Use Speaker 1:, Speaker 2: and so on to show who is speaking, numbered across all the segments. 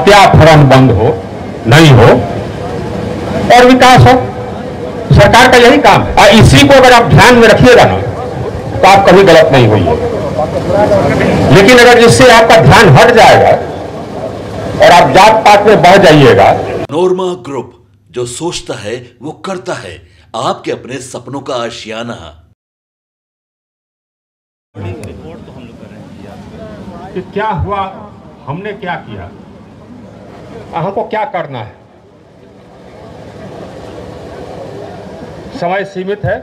Speaker 1: हत्या अपहरण बंद हो, नहीं हो और विकास हो। सरकार का यही काम है। इसी को अगर आप ध्यान में रखिएगा ना तो आप कभी गलत नहीं होंगे। लेकिन अगर इससे आपका ध्यान हट जाएगा और आप जात पात में बह जाइएगा।
Speaker 2: नोरमा ग्रुप, जो सोचता है वो करता है। आपके अपने सपनों का आशियाना।
Speaker 1: रिपोर्ट तो हम लोग कर रहे हैं कि क्या हुआ, हमने क्या किया, हमको क्या करना है। समय सीमित है,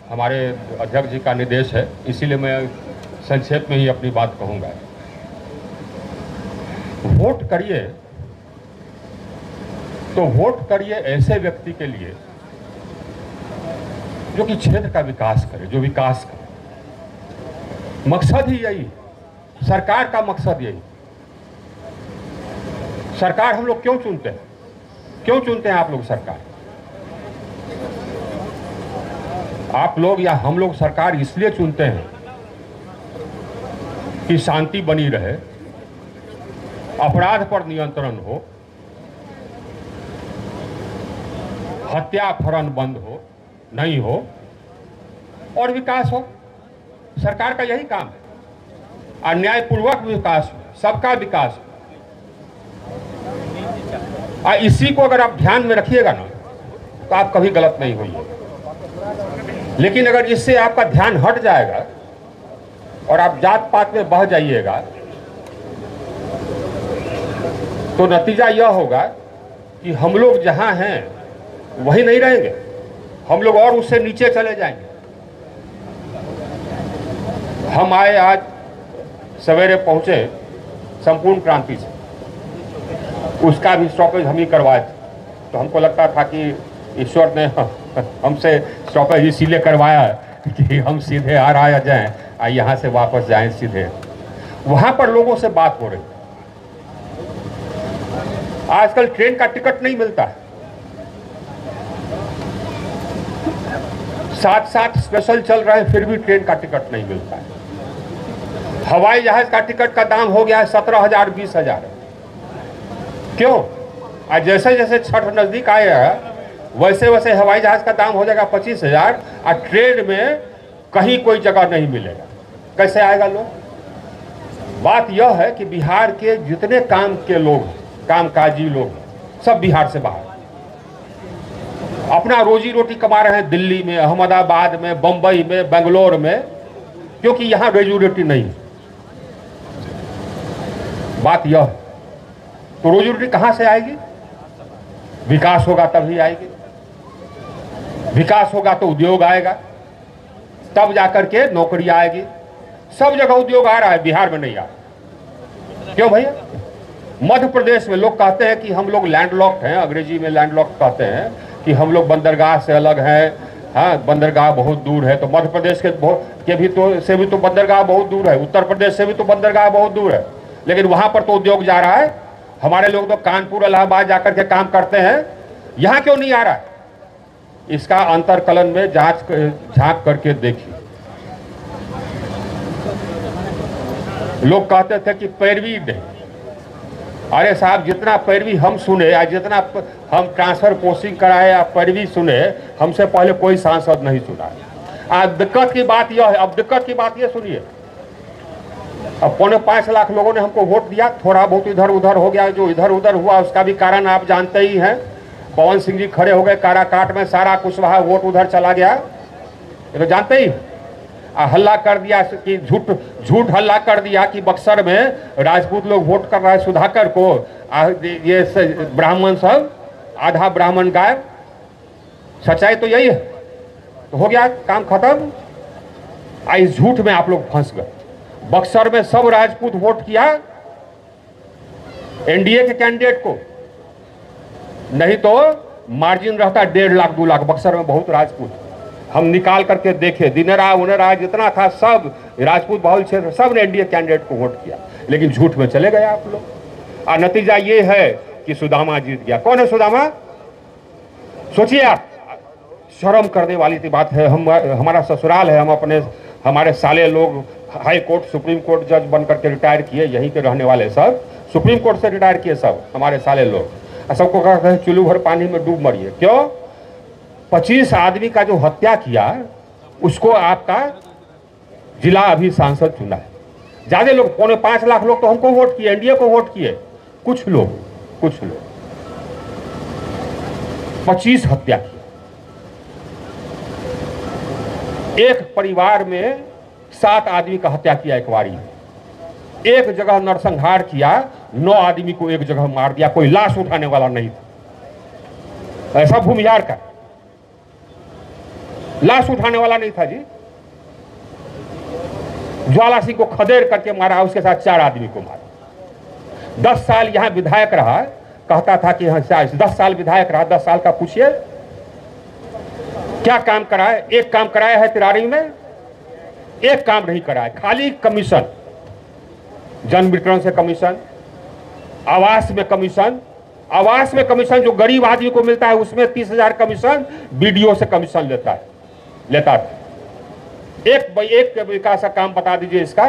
Speaker 1: हमारे अध्यक्ष जी का निर्देश है, इसीलिए मैं संक्षेप में ही अपनी बात कहूंगा। वोट करिए तो वोट करिए ऐसे व्यक्ति के लिए जो कि क्षेत्र का विकास करे, जो विकास करे। मकसद ही यही, सरकार का मकसद यही। सरकार हम लोग क्यों चुनते हैं, क्यों चुनते हैं आप लोग सरकार? आप लोग या हम लोग सरकार इसलिए चुनते हैं कि शांति बनी रहे, अपराध पर नियंत्रण हो, हत्या अपहरण बंद हो, नहीं हो और विकास हो। सरकार का यही काम है। अन्यायपूर्वक विकास हो, सबका विकास हो। इसी को अगर आप ध्यान में रखिएगा ना तो आप कभी गलत नहीं होंगे। लेकिन अगर इससे आपका ध्यान हट जाएगा और आप जात पात में बह जाइएगा तो नतीजा यह होगा कि हम लोग जहां हैं वहीं नहीं रहेंगे, हम लोग और उससे नीचे चले जाएंगे। हम आए आज सवेरे पहुंचे संपूर्ण क्रांति से, उसका भी स्टॉपेज हम ही करवाए थे। तो हमको लगता था कि ईश्वर ने हमसे स्टॉपेज इसीलिए करवाया कि हम सीधे आ जाएं और यहाँ से वापस जाएं सीधे। वहाँ पर लोगों से बात हो रही। आजकल ट्रेन का टिकट नहीं मिलता है, साथ साथ स्पेशल चल रहे हैं फिर भी ट्रेन का टिकट नहीं मिलता है। हवाई जहाज का टिकट का दाम हो गया है 17,000 20,000। क्यों? आज जैसे जैसे छठ नजदीक आएगा वैसे वैसे हवाई जहाज का दाम हो जाएगा 25,000 और ट्रेन में कहीं कोई जगह नहीं मिलेगा। कैसे आएगा लोग? बात यह है कि बिहार के जितने काम के लोग, कामकाजी लोग, सब बिहार से बाहर अपना रोजी रोटी कमा रहे हैं दिल्ली में, अहमदाबाद में, बंबई में, बेंगलोर में, क्योंकि यहां रोजी रोटी नहीं है। बात यह है, तो रोजी रोटी कहां से आएगी? विकास होगा तभी आएगी। विकास होगा तो उद्योग आएगा, तब जाकर के नौकरी आएगी। सब जगह उद्योग आ रहा है, बिहार में नहीं आ रहा। क्यों भैया? मध्य प्रदेश में लोग कहते हैं कि हम लोग लैंडलॉक्ड हैं, अंग्रेजी में लैंडलॉक्ड कहते हैं कि हम लोग बंदरगाह से अलग हैं। हाँ, बंदरगाह बहुत दूर है। तो मध्य प्रदेश के भी तो बंदरगाह बहुत दूर है, उत्तर प्रदेश से भी तो बंदरगाह बहुत दूर है, लेकिन वहां पर तो उद्योग जा रहा है। हमारे लोग तो कानपुर इलाहाबाद जाकर के काम करते हैं, यहां क्यों नहीं आ रहा है? इसका अंतरकलन में झांक करके देखिए। लोग कहते थे कि पैरवी नहीं। अरे साहब, जितना पैरवी हम सुने या जितना हम ट्रांसफर पोस्टिंग कराए या पैरवी सुने, हमसे पहले कोई सांसद नहीं सुना है। अब दिक्कत की बात यह है, अब दिक्कत की बात यह सुनिए, अब 5.25 लाख लोगों ने हमको वोट दिया, थोड़ा बहुत इधर उधर हो गया। जो इधर उधर हुआ उसका भी कारण आप जानते ही हैं। पवन सिंह जी खड़े हो गए काराकाट में, सारा कुशवाहा वोट उधर चला गया, ये तो जानते ही। हल्ला कर दिया कि झूठ हल्ला कर दिया कि बक्सर में राजपूत लोग वोट कर रहा है सुधाकर को, ये ब्राह्मण सब, आधा ब्राह्मण गायब। सच्चाई तो यही है। तो हो गया, काम खत्म। इस झूठ में आप लोग फंस गए। बक्सर में सब राजपूत वोट किया एनडीए के कैंडिडेट को, नहीं तो मार्जिन रहता 1.5 लाख 2 लाख। बक्सर में बहुत राजपूत, हम निकाल करके देखे, दिनरा उनरा जितना था सब राजपूत बहुल क्षेत्र, सब ने एनडीए कैंडिडेट को वोट किया, लेकिन झूठ में चले गए आप लोग। और नतीजा ये है कि सुदामा जीत गया। कौन है सुदामा? सोचिए आप, शर्म करने वाली बात है। हमारा ससुराल है, हमारे साले लोग हाई कोर्ट सुप्रीम कोर्ट जज बन करके रिटायर किए, यहीं के रहने वाले सब सुप्रीम कोर्ट से रिटायर किए सब हमारे साले लोग, और सबको कहते हैं चुल्लू भर पानी में डूब मरिए। क्यों? 25 आदमी का जो हत्या किया उसको आपका जिला अभी सांसद चुना है। ज्यादा लोग, 5.25 लाख लोग तो हमको वोट किए, एनडीए को वोट किए। कुछ लोग 25 हत्या की। एक परिवार में 7 आदमी का हत्या किया एक बारी। एक जगह नरसंहार किया, 9 आदमी को एक जगह मार दिया, कोई लाश उठाने वाला नहीं था। ऐसा भूमिहार का लाश उठाने वाला नहीं था जी। ज्वाला सिंह को खदेड़ करके मारा, उसके साथ 4 आदमी को मारा। 10 साल यहां विधायक रहा, कहता था कि 10 साल विधायक रहा, 10 साल का पूछिए क्या काम कराया? एक काम कराया है तिरारी में? एक काम नहीं कराया, खाली कमीशन, जन वितरण से कमीशन, आवास में कमीशन। आवास में कमीशन जो गरीब आदमी को मिलता है उसमें 30,000 कमीशन बीडीओ से कमीशन लेता था। एक विकास का काम बता दीजिए इसका।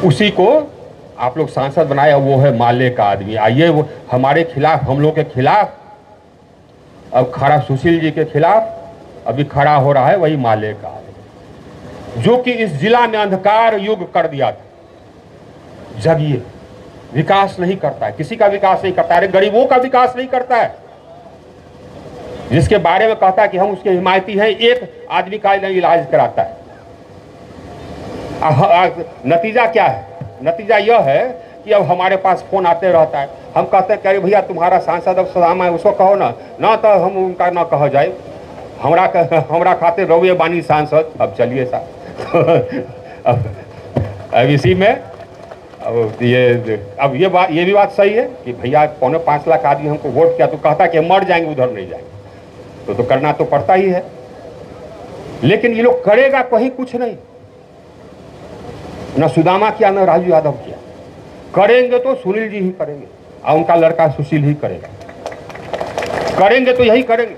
Speaker 1: उसी को आप लोग सांसद बनाया, वो है माले का आदमी। आइए वो हमारे खिलाफ, हम लोग के खिलाफ, अब खड़ा सुशील जी के खिलाफ अभी खड़ा हो रहा है वही माले का आदमी, जो कि इस जिला में अंधकार युग कर दिया था। जगिए, विकास नहीं करता है, किसी का विकास नहीं करता है, गरीबों का विकास नहीं करता है। जिसके बारे में कहता है कि हम उसके हिमायती हैं, एक आदमी का इलाज कराता है। नतीजा क्या है? नतीजा यह है कि अब हमारे पास फोन आते रहता है। हम कहते हैं कि अरे भैया तुम्हारा सांसद अब सदामा है, उसको कहो ना तो हम उनका ना कहा जाए, हमरा खाते रहुए बानी सांसद। अब चलिए साहब अब इसी में अब ये भी बात सही है कि भैया 5.25 लाख आदमी हमको वोट किया, तो कहता कि मर जाएंगे उधर नहीं जाएंगे, तो करना तो पड़ता ही है। लेकिन ये लोग करेगा कहीं कुछ नहीं, न सुदामा किया न राजू यादव किया। करेंगे तो सुनील जी ही करेंगे और उनका लड़का सुशील ही करेगा। करेंगे तो यही करेंगे,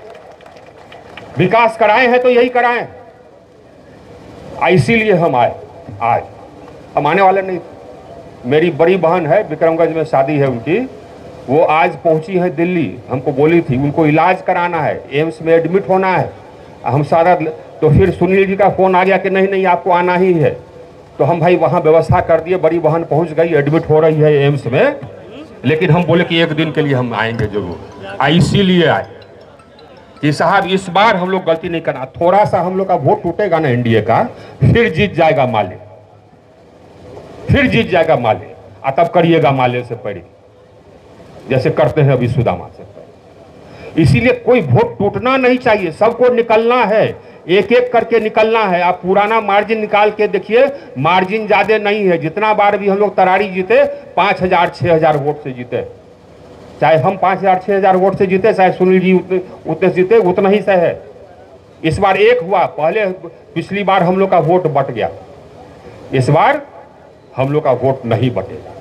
Speaker 1: विकास कराए हैं तो यही कराए। इसीलिए हम आए। आज हम आने वाले नहीं थे। मेरी बड़ी बहन है, विक्रमगंज में शादी है उनकी, वो आज पहुंची है दिल्ली। हमको बोली थी उनको इलाज कराना है, एम्स में एडमिट होना है। हम सारा, तो फिर सुनील जी का फोन आ गया कि नहीं आपको आना ही है। तो हम भाई वहाँ व्यवस्था कर दिए, बड़ी बहन पहुँच गई, एडमिट हो रही है एम्स में। लेकिन हम बोले कि एक दिन के लिए हम आएंगे जरूर। इसीलिए आए कि साहब इस बार हम लोग गलती नहीं करना। थोड़ा सा हम लोग का वोट टूटेगा ना एनडीए का, फिर जीत जाएगा माले, फिर जीत जाएगा माले। तब करिएगा माले से पहले, जैसे करते हैं अभी सुदामा से पहले। इसीलिए कोई वोट टूटना नहीं चाहिए, सबको निकलना है, एक एक करके निकलना है। आप पुराना मार्जिन निकाल के देखिए, मार्जिन ज्यादा नहीं है। जितना बार भी हम लोग तरारी जीते 5,000 6,000 वोट से जीते, चाहे हम 5,000 6,000 वोट से जीते, चाहे सुनील जी उतने जीते, उतना ही से है। इस बार एक हुआ, पहले पिछली बार हम लोग का वोट बट गया, इस बार हम लोग का वोट नहीं बटेगा।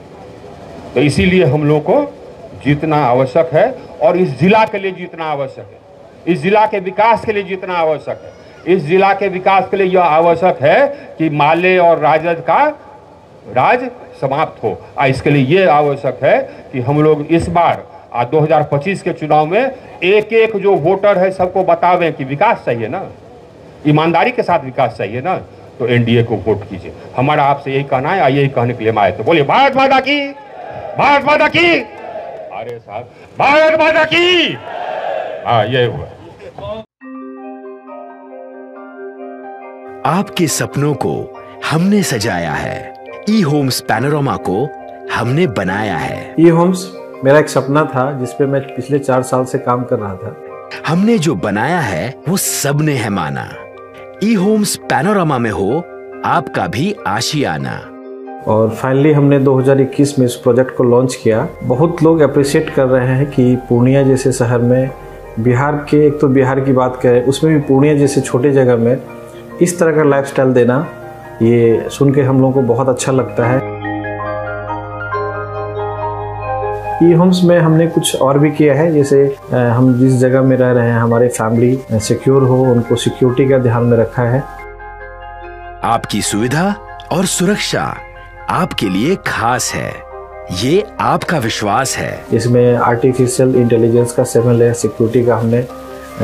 Speaker 1: तो इसीलिए हम लोग को जीतना आवश्यक है, और इस जिला के लिए जीतना आवश्यक है, इस जिला के विकास के लिए जीतना आवश्यक है। इस जिला के विकास के लिए यह आवश्यक है कि माले और राजद का राज समाप्त हो। इसके लिए यह आवश्यक है कि हम लोग इस बार 2025 के चुनाव में एक एक जो वोटर है सबको बतावें कि विकास चाहिए ना, ईमानदारी के साथ विकास चाहिए ना, तो एनडीए को वोट कीजिए। हमारा आपसे यही कहना है, यही कहने के लिए हम आए। तो बोलिए भारत माता की, भारत माता की। अरे साहब, भारत माता की। हाँ, ये हुआ।
Speaker 3: आपके सपनों को हमने सजाया है, ई होम्स पैनोरामा को हमने बनाया है।
Speaker 4: ई होम्स मेरा एक सपना था जिस पे मैं पिछले 4 साल से काम कर रहा था।
Speaker 3: हमने जो बनाया है वो सबने है माना। ई होम्स पैनोरामा में हो आपका भी आशियाना।
Speaker 4: और फाइनली हमने 2021 में इस प्रोजेक्ट को लॉन्च किया। बहुत लोग अप्रिशिएट कर रहे हैं कि पूर्णिया जैसे शहर में, बिहार के, एक तो बिहार की बात करें उसमें भी पूर्णिया जैसे छोटे जगह में इस तरह का लाइफस्टाइल देना, ये सुन के हम लोगों को बहुत अच्छा लगता है। ई होम्स में हमने कुछ और भी किया है, जैसे हम जिस जगह में रह रहे हैं हमारे फैमिली सिक्योर हो, उनको सिक्योरिटी का ध्यान में रखा है।
Speaker 3: आपकी सुविधा और सुरक्षा आपके लिए खास है। ये आपका विश्वास है।
Speaker 4: इसमें आर्टिफिशियल इंटेलिजेंस का 7 लेयर सिक्योरिटी का हमने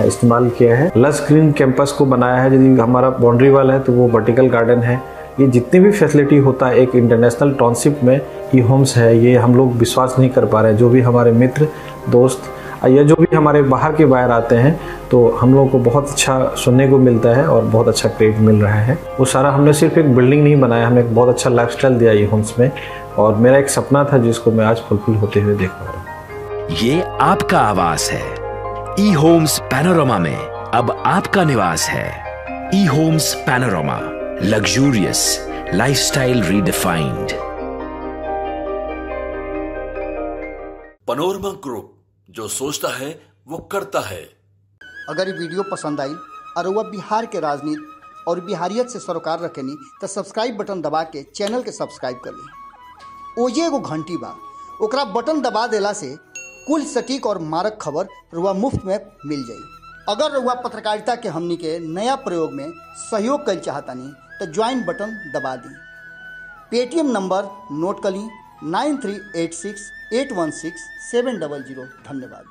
Speaker 4: इस्तेमाल किया है। लस ग्रीन कैंपस को बनाया है। यदि हमारा बाउंड्री वाल है तो वो वर्टिकल गार्डन है। ये जितनी भी फैसिलिटी होता है एक इंटरनेशनल टाउनशिप में ई होम्स है, ये हम लोग विश्वास नहीं कर पा रहे हैं। जो भी हमारे मित्र दोस्त या जो भी हमारे बाहर के बाहर आते हैं तो हम लोगों को बहुत अच्छा सुनने को मिलता है और बहुत अच्छा क्रेडिट मिल रहा है। वो सारा हमने सिर्फ एक बिल्डिंग नहीं बनाया, हमें एक बहुत अच्छा लाइफस्टाइल दिया ई होम्स में, और मेरा एक सपना था जिसको मैं आज फुलफिल होते हुए देख पा रहा हूँ।
Speaker 3: ये आपका आवास है। ई होम्स पैनोरामा में अब आपका निवास है। E homes Panorama, luxurious lifestyle redefined.
Speaker 2: Panorama group, जो सोचता है वो करता है।
Speaker 5: अगर ये वीडियो पसंद आई और वह बिहार के राजनीति और बिहारियत से सरोकार रखेनी तो सब्सक्राइब बटन दबा के चैनल के सब्सक्राइब कर ली। ओजे एगो घंटी बा, ओकरा बटन दबा देला से कुल सटीक और मारक खबर रुआ मुफ्त में मिल जाई। अगर रुआ पत्रकारिता के हमनी के नया प्रयोग में सहयोग कर चाहतानी तो ज्वाइन बटन दबा दी। पेटीएम नंबर नोट कर ली 9386816700। धन्यवाद।